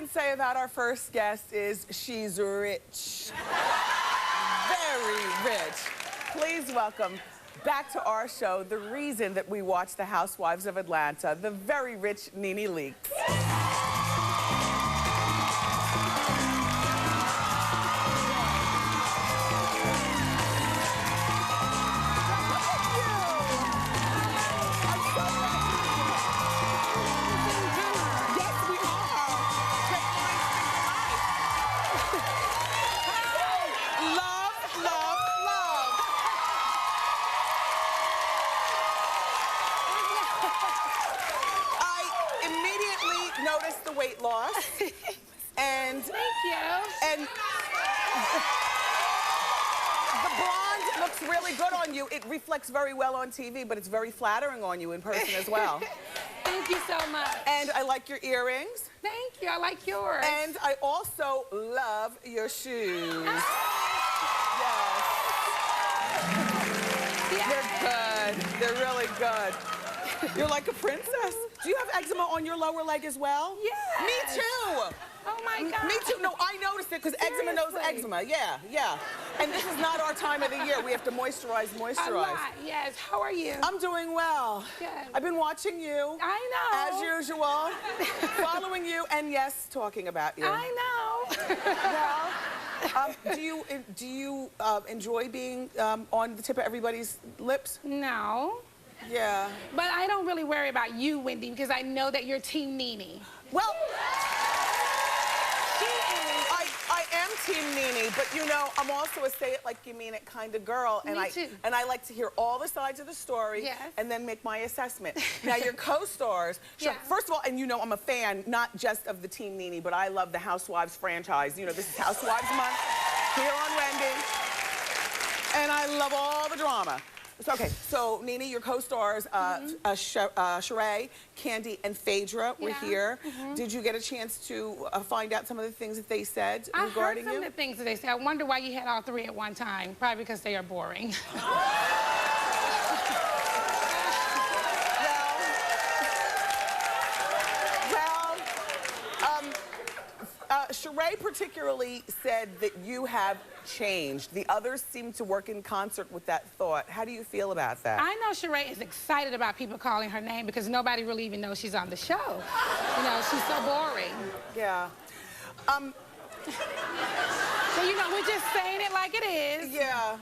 can say about our first guest is she's rich. Very rich. Please welcome back to our show, the reason that we watch The Housewives of Atlanta, the very rich Nene Leakes. Noticed the weight loss, and thank you. And the blonde looks really good on you. It reflects very well on TV, but it's very flattering on you in person as well. Thank you so much. And I like your earrings. Thank you. I like yours. And I also love your shoes. Yes. They're good. They're really good. You're like a princess. Do you have eczema on your lower leg as well? Yeah. Me too. Oh my God. Me too. No, I noticed it because eczema knows eczema. Yeah, yeah. And this is not our time of the year. We have to moisturize. A lot, yes. How are you? I'm doing well. Good. I've been watching you. I know. As usual. Following you and yes, talking about you. I know. Well, do you enjoy being on the tip of everybody's lips? No. Yeah. But I don't really worry about you, Wendy, because I know that you're Team Nene. Well, I am Team Nene, but you know, I'm also a say-it-like-you-mean-it kind of girl. And Me too. I like to hear all the sides of the story and then make my assessment. Now, your co-stars, first of all, and you know I'm a fan, not just of the Team Nene, but I love the Housewives franchise. You know, this is Housewives Month here on Wendy. And I love all the drama. Okay, so Nene, your co-stars, Sheree, Candy, and Phaedra were here. Did you get a chance to find out some of the things that they said regarding you? I heard some of the things that they said. I wonder why you had all three at one time. Probably because they are boring. Sheree particularly said that you have changed. The others seem to work in concert with that thought. How do you feel about that? I know Sheree is excited about people calling her name because nobody really even knows she's on the show. You know, she's so boring. Yeah. So, you know, we're just saying it like it is. Yeah.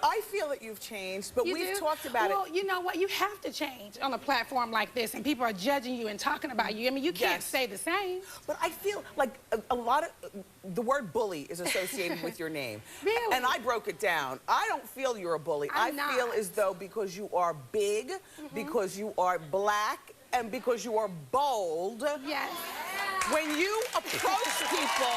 I feel that you've changed, but we've talked about it. Well, you know what? You have to change on a platform like this, and people are judging you and talking about you. I mean, you can't stay the same. But I feel like a lot of the word bully is associated with your name. Really? And I broke it down. I don't feel you're a bully. I feel as though because you are big, because you are black, and because you are bold. Yes. When you approach people.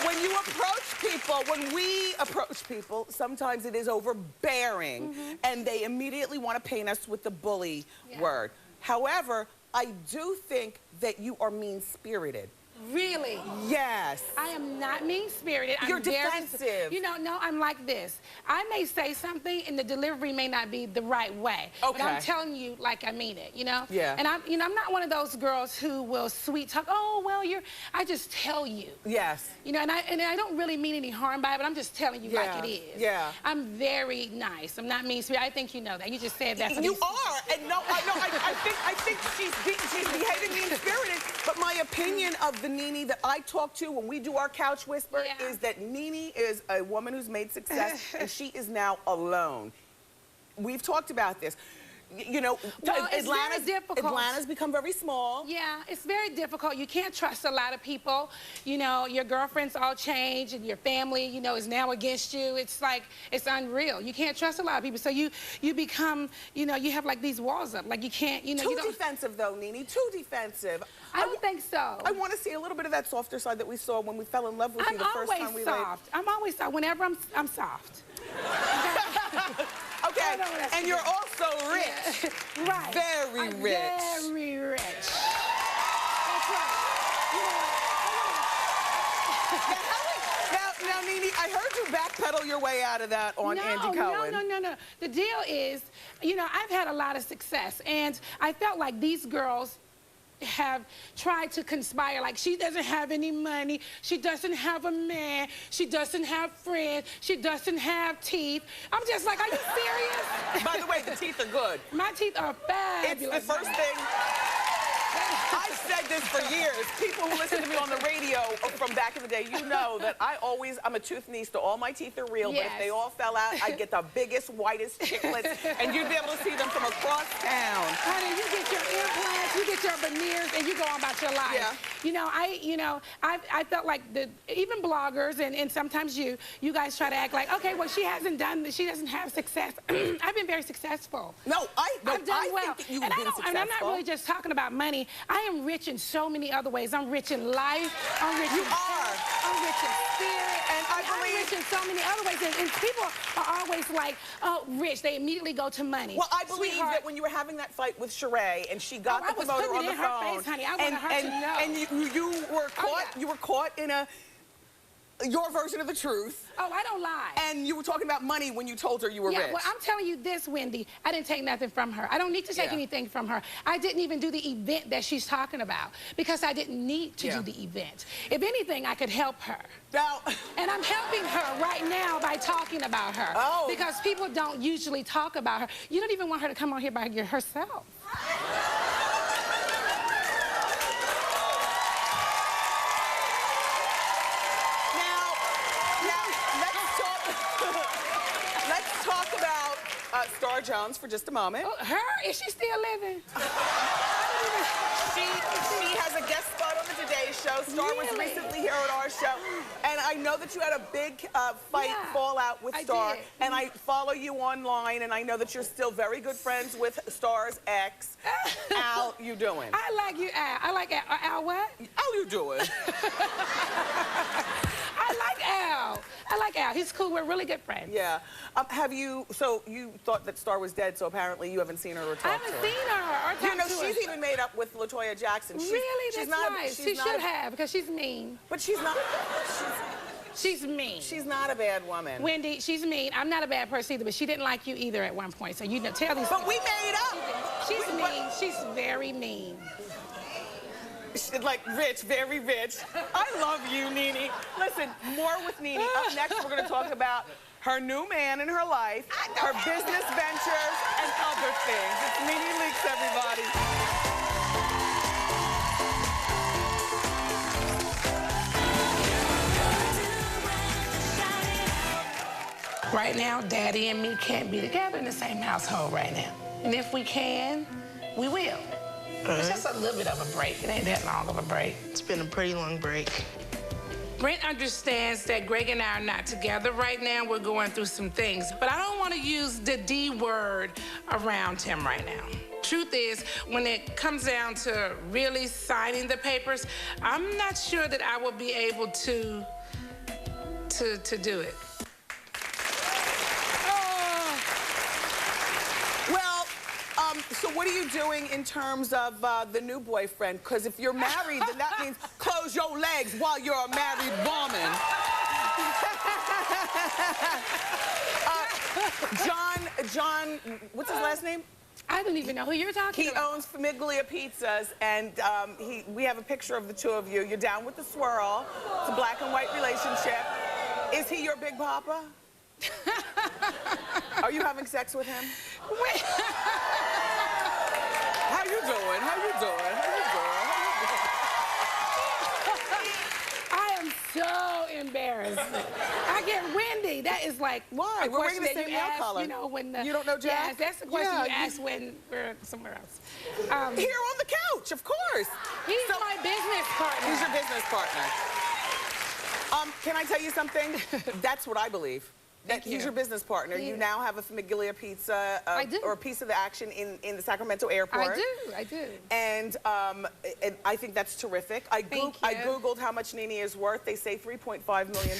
When you approach people, when we approach people, sometimes it is overbearing, and they immediately want to paint us with the bully word. However, I do think that you are mean-spirited. Really? Yes. I am not mean-spirited. You're defensive. You know, no, I'm like this. I may say something and the delivery may not be the right way. Okay. But I'm telling you like I mean it, you know? Yeah. And I'm not one of those girls who will sweet talk, oh, well, I just tell you. Yes. You know, and I don't really mean any harm by it, but I'm just telling you like it is. Yeah. I'm very nice. I'm not mean-spirited. I think you know that. You just said that. You are. And no, I think she's behaving mean-spirited, but my opinion of the Nene that I talk to when we do our couch whisper is that Nene is a woman who's made success and she is now alone. We've talked about this. You know, well, Atlanta's become very small. Yeah, it's very difficult. You can't trust a lot of people. You know, your girlfriends all change and your family, you know, is now against you. It's like, it's unreal. You can't trust a lot of people. So you become, you know, you have like these walls up. Like you can't, you know. Too defensive though, Nene, too defensive. I don't think so. I want to see a little bit of that softer side that we saw when we fell in love with you the first time we soft. I'm always soft. Whenever I'm soft. Okay, and you're also rich. Right. Very rich. Very rich. That's right. Now, Nene, I heard you backpedal your way out of that on Andy Cohen. No. The deal is, you know, I've had a lot of success, and I felt like these girls have tried to conspire, like she doesn't have any money, she doesn't have a man, she doesn't have friends, she doesn't have teeth. I'm just like, are you serious? By the way, the teeth are good. My teeth are fabulous. It's the first thing. I've said this for years. People who listen to me on the radio from back in the day, you know that I'm a tooth-nista. All my teeth are real, Yes. but if they all fell out, I'd get the biggest, whitest chiclets, and you'd be able to see them from across town. Honey, you get your implants, you get your veneers, and you go on about your life. Yeah. I felt like even bloggers and sometimes you guys try to act like, okay, well, she doesn't have success. I've been very successful. I've done well. Think that you've been successful. And I'm not really just talking about money. I am rich in so many other ways. I'm rich in life. I'm rich in health. I'm rich in spirit. And I'm rich in so many other ways. And people are always like, oh, rich. They immediately go to money. Well, I believe that when you were having that fight with Sheree and she got the promoter on the phone. Her face, honey. I wanted her to know. And you were caught. You were caught in your version of the truth. Oh, I don't lie. And you were talking about money when you told her you were rich. Well, I'm telling you this, Wendy. I didn't take nothing from her. I don't need to take anything from her. I didn't even do the event that she's talking about because I didn't need to do the event. If anything, I could help her. And I'm helping her right now by talking about her. Oh. Because people don't usually talk about her. You don't even want her to come on here by herself. Star Jones for just a moment. Oh, her? Is she still living? She has a guest spot on the Today Show. Star was recently here at our show. And I know that you had a big fallout with Star. Did. And I follow you online, and I know that you're still very good friends with Star's ex. Al, you doing? I like you, Al. I like Al. Al what? How you doing? I like Al. I like Al. He's cool. We're really good friends. Yeah. So you thought that Star was dead, so apparently you haven't seen her or talked to her. I haven't seen her or talked to her. She's even made up with LaToya Jackson. Really? That's nice. She should have, because she's mean. But she's not. She's mean. She's not a bad woman. Wendy, she's mean. I'm not a bad person either, but she didn't like you either at one point. So you know, tell these. But we made up. She's mean. She's very mean. Like rich, very rich. I love you, Nene. Listen, more with Nene. Up next, we're going to talk about her new man in her life, her business ventures, and other things. It's Nene Leakes, everybody. Right now, Daddy and me can't be together in the same household right now. And if we can, we will. It's just a little bit of a break. It ain't that long of a break. It's been a pretty long break. Brent understands that Greg and I are not together right now. We're going through some things. But I don't want to use the D word around him right now. Truth is, when it comes down to really signing the papers, I'm not sure that I will be able to do it. So what are you doing in terms of the new boyfriend? Because if you're married, then that means close your legs while you're a married woman. John, what's his last name? I don't even know who you're talking about. He owns Famiglia Pizzas, and we have a picture of the two of you. You're down with the swirl. It's a black and white relationship. Is he your big papa? Are you having sex with him? Wait. How you doing? How you doing? How you doing? I am so embarrassed. I get Wendy. That is like why? We're wearing the same nail color. You know, when you don't know Jack? Yes, that's the question you ask when we're somewhere else. Here on the couch, of course. He's my business partner. He's your business partner. Can I tell you something? That's what I believe. That he's your business partner. You now have a Famiglia Pizza or a piece of the action in the Sacramento airport. I do. And I think that's terrific. I Googled how much Nene is worth. They say $3.5 million.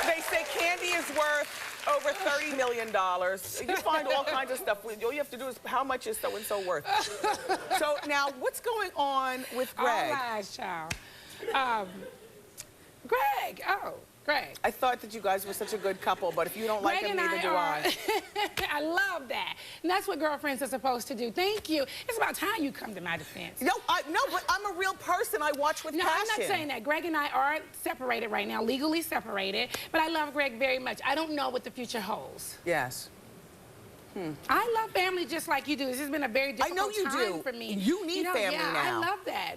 They say Candy is worth over $30 million. You find all kinds of stuff. All you have to do is how much is so-and-so worth. So now, what's going on with Greg? All lies, child. Greg, Greg. I thought that you guys were such a good couple, but if you don't like him, neither do I. I love that. And that's what girlfriends are supposed to do. Thank you. It's about time you come to my defense. No, but I'm a real person. I watch with passion. No, I'm not saying that. Greg and I are separated right now, legally separated, but I love Greg very much. I don't know what the future holds. Yes. I love family just like you do. This has been a very difficult time for me. You need family now. I love that.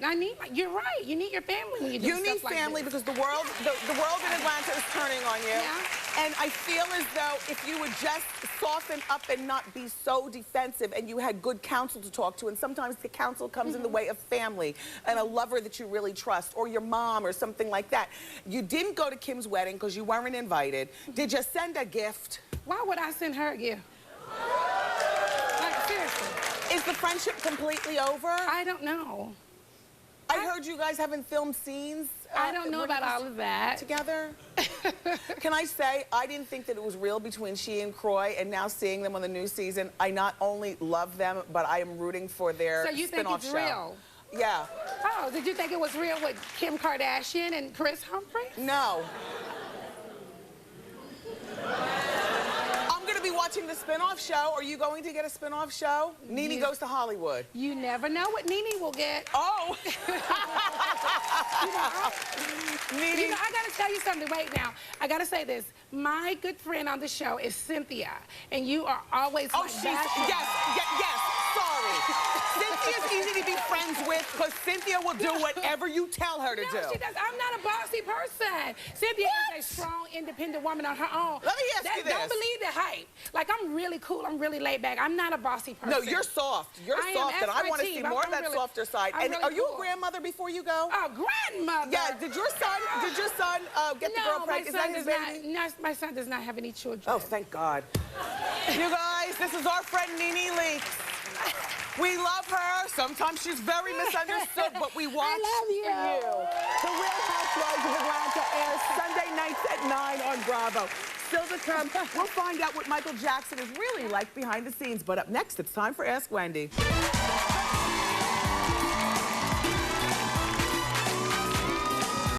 You're right. You need your family when you do stuff like this. You need family because the world in Atlanta is turning on you. Yeah. And I feel as though if you would just soften up and not be so defensive and you had good counsel to talk to, and sometimes the counsel comes in the way of family and a lover that you really trust, or your mom or something like that. You didn't go to Kim's wedding because you weren't invited. Did you send a gift? Why would I send her a gift? Like, seriously. Is the friendship completely over? I don't know. I heard you guys haven't filmed scenes. I don't know about all of that. Together? Can I say, I didn't think that it was real between she and Croy, and now seeing them on the new season, I not only love them, but I am rooting for their spin-off show. So you think it's real? Yeah. Oh, did you think it was real with Kim Kardashian and Chris Humphrey? No. Be watching the spin-off show. Are you going to get a spin-off show? Nene goes to Hollywood. You never know what Nene will get. Oh. Nene. I got to tell you something. Wait now. I got to say this. My good friend on the show is Cynthia, and you are always yes. Sorry. Cynthia's easy to be friends with because Cynthia will do whatever you tell her to do. No, she does. I'm not a bossy person. Cynthia is a strong, independent woman on her own. Let me ask you this. Don't believe the hype. Like, I'm really cool. I'm really laid back. I'm not a bossy person. No, you're soft. You're soft, and I want to see more of that softer side. And are you a grandmother before you go? Oh, grandmother. Yeah. Did your son get the girl pregnant? Is that his baby? No, my son does not have any children. Oh, thank God. You guys, this is our friend Nene Leakes. We love her. Sometimes she's very misunderstood, but we watch for you. The Real Housewives of Atlanta airs Sunday nights at 9 on Bravo. Still to come, we'll find out what Michael Jackson is really like behind the scenes. But up next, it's time for Ask Wendy.